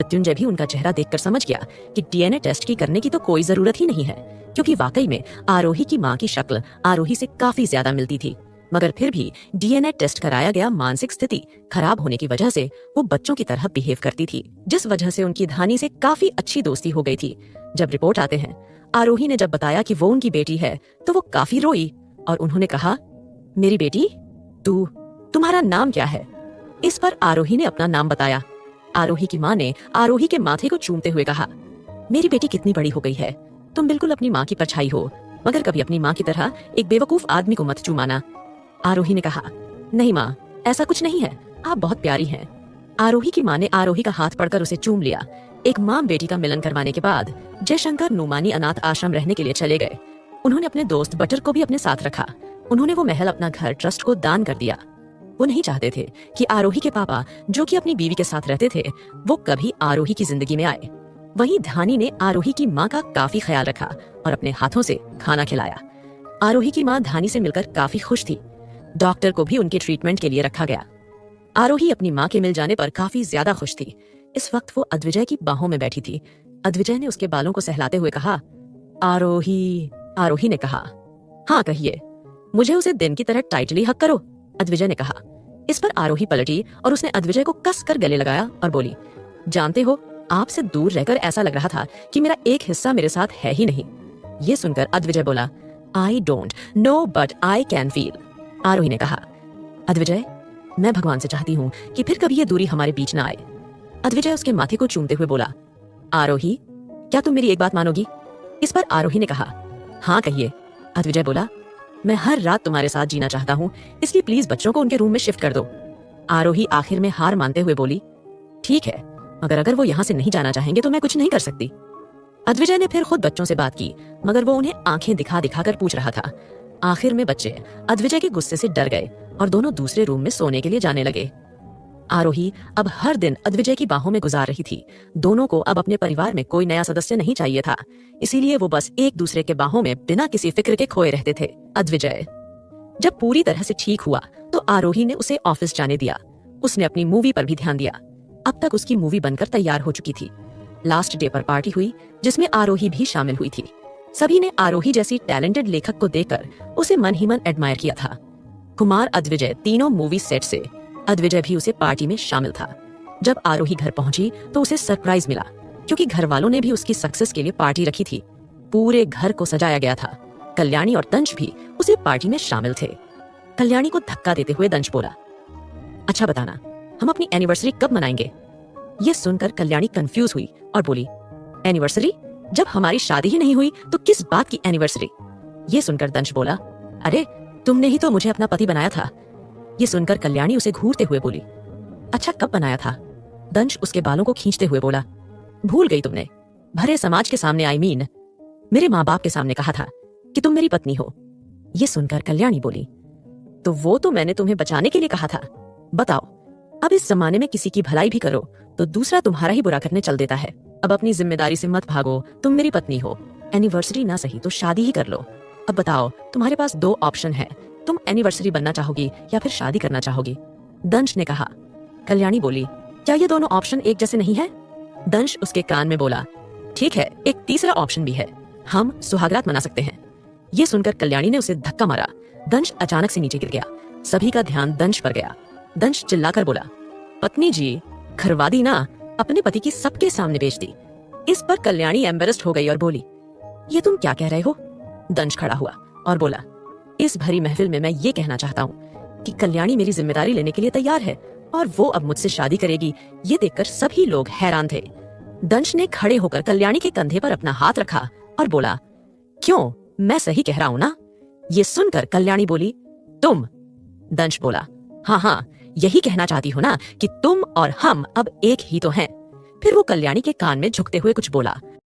मृत्युंजय भी उनका चेहरा देखकर समझ गया कि डीएनए टेस्ट की करने की तो कोई जरूरत ही नहीं है, क्योंकि वाकई में आरोही की माँ की शक्ल आरोही से काफी ज्यादा मिलती थी। मगर फिर भी डीएनए टेस्ट कराया गया मानसिक स्थिति खराब होने की वजह से वो बच्चों की तरह बिहेव करती थी, जिस वजह से उनकी धानी से काफी अच्छी दोस्ती हो गई थी। जब रिपोर्ट आते हैं, आरोही ने जब बताया कि वो उनकी बेटी है तो वो काफी रोई और उन्होंने कहा, मेरी बेटी, तुम्हारा नाम क्या है? इस पर आरोही ने अपना नाम बताया। आरोही की माँ ने आरोही के माथे को चूमते हुए कहा, मेरी बेटी कितनी बड़ी हो गई है, तुम बिल्कुल अपनी माँ की परछाई हो, मगर कभी अपनी माँ की तरह एक बेवकूफ आदमी को मत चूमाना। आरोही ने कहा, नहीं माँ, ऐसा कुछ नहीं है, आप बहुत प्यारी हैं। आरोही की माँ ने आरोही का हाथ पकड़कर उसे चूम लिया। एक माँ बेटी का मिलन करवाने के बाद जयशंकर नुमानी अनाथ आश्रम रहने के लिए चले गए। उन्होंने अपने दोस्त बटर को भी अपने साथ रखा। उन्होंने वो महल अपना घर ट्रस्ट को दान कर दिया। वो नहीं चाहते थे कि आरोही के पापा, जो कि अपनी बीवी के साथ रहते थे, वो कभी आरोही की जिंदगी में आए। वहीं धानी ने आरोही की माँ का काफी ख्याल रखा और अपने हाथों से खाना खिलाया। आरोही की माँ धानी से मिलकर काफी खुश थी। डॉक्टर को भी उनके ट्रीटमेंट के लिए रखा गया। आरोही अपनी माँ के मिल जाने पर काफी ज्यादा खुश थी। इस वक्त वो अद्विजय की बाहों में बैठी थी। अद्विजय ने उसके बालों को सहलाते हुए कहा, आरोही। आरोही ने कहा, हाँ कहिए, मुझे उसे दिन की तरह टाइटली हक करो, अद्विजय ने कहा। इस पर आरोही पलटी और उसने अद्विजय को कस कर गले लगाया और बोली, जानते हो, आपसे दूर रहकर ऐसा लग रहा था कि मेरा एक हिस्सा मेरे साथ है ही नहीं। ये सुनकर अद्विजय बोला, I don't know but I can feel. Arohi ने कहा, अद्विजय, मैं भगवान से चाहती हूँ कि फिर कभी ये दूरी हमारे बीच ना आए। अद्विजय उसके माथे को चूमते हुए बोला, आरोही, क्या तुम मेरी एक बात मानोगी? इस पर आरोही ने कहा, हाँ कहिए। अद्विजय बोला, मैं हर रात तुम्हारे साथ जीना चाहता हूँ, इसलिए प्लीज बच्चों को उनके रूम में शिफ्ट कर दो। आरोही आखिर में हार मानते हुए बोली, ठीक है, मगर अगर वो यहाँ से नहीं जाना चाहेंगे तो मैं कुछ नहीं कर सकती। अद्विजय ने फिर खुद बच्चों से बात की, मगर वो उन्हें आंखें दिखा दिखा कर पूछ रहा था। आखिर में बच्चे अद्विजय के गुस्से से डर गए और दोनों दूसरे रूम में सोने के लिए जाने लगे। आरोही अब हर दिन अद्विजय की बाहों में गुजार रही थी। दोनों को अब अपने परिवार में कोई नया सदस्य नहीं चाहिए था, इसीलिए वो बस एक दूसरे के बाहों में बिना किसी फिक्र के खोए रहते थे। अद्विजय जब पूरी तरह से ठीक हुआ तो आरोही ने उसे ऑफिस जाने दिया। उसने अपनी मूवी पर भी ध्यान दिया। अब तक उसकी मूवी बनकर तैयार हो चुकी थी। लास्ट डे पर पार्टी हुई, जिसमें आरोही भी शामिल हुई थी। सभी ने आरोही जैसी टैलेंटेड लेखक को देखकर उसे मन ही मन एडमायर किया था। कुमार, अद्विजय तीनों मूवी सेट से। अद्विजय भी उसे पार्टी में शामिल था। जब आरोही घर पहुंची तो उसे सरप्राइज मिला, क्योंकि घर वालों ने भी उसकी सक्सेस के लिए पार्टी रखी थी। पूरे घर को सजाया गया था। कल्याणी और दंश भी उसे पार्टी में शामिल थे। कल्याणी को धक्का देते हुए दंश बोला, अच्छा बताना, हम अपनी एनिवर्सरी कब मनाएंगे? ये सुनकर कल्याणी कंफ्यूज हुई और बोली, एनिवर्सरी? जब हमारी शादी ही नहीं हुई तो किस बात की एनिवर्सरी? ये सुनकर दंश बोला, अरे तुमने ही तो मुझे अपना पति बनाया था। ये सुनकर कल्याणी उसे घूरते हुए बोली, अच्छा कब बनाया था? दंश उसके बालों को खींचते हुए बोला, भूल गई तुमने? भरे समाज के सामने, आई मीन मेरे माँ बाप के सामने कहा था कि तुम मेरी पत्नी हो। ये सुनकर कल्याणी बोली, तो वो तो मैंने तुम्हें बचाने के लिए कहा था। बताओ, अब इस जमाने में किसी की भलाई भी करो तो दूसरा तुम्हारा ही बुरा करने चल देता है। अब अपनी जिम्मेदारी से मत भागो, तुम मेरी पत्नी हो। एनिवर्सरी ना सही तो शादी ही कर लो। अब बताओ, तुम्हारे पास दो ऑप्शन है, तुम एनिवर्सरी बनना चाहोगी या फिर शादी करना चाहोगी? दंश ने कहा। कल्याणी बोली, क्या ये दोनों ऑप्शन एक जैसे नहीं है? दंश उसके कान में बोला, ठीक है, एक तीसरा ऑप्शन भी है, हम सुहागरात मना सकते हैं। ये सुनकर कल्याणी ने उसे धक्का मारा। दंश अचानक से नीचे गिर गया। सभी का ध्यान दंश पर गया। दंश चिल्लाकर बोला, पत्नी जी, घरवादी ना, अपने पति की सबके सामने बेच दी। इस पर कल्याणी एम्बेरस्ड हो गई और बोली, ये तुम क्या कह रहे हो? दंश खड़ा हुआ और बोला, इस भरी महफिल में मैं ये कहना चाहता हूँ कि कल्याणी मेरी जिम्मेदारी लेने के लिए तैयार है और वो अब मुझसे शादी करेगी। ये देखकर सभी लोग हैरान थे। दंश ने खड़े होकर कल्याणी के कंधे पर अपना हाथ रखा और बोला, क्यों, मैं सही कह रहा हूँ ना? ये सुनकर कल्याणी बोली, तुम? दंश बोला, हाँ हाँ, यही कहना चाहती हो ना कि तुम और हम अब एक ही तो हैं। फिर वो कल्याणी के कान में झुकते हुए कुछ बोला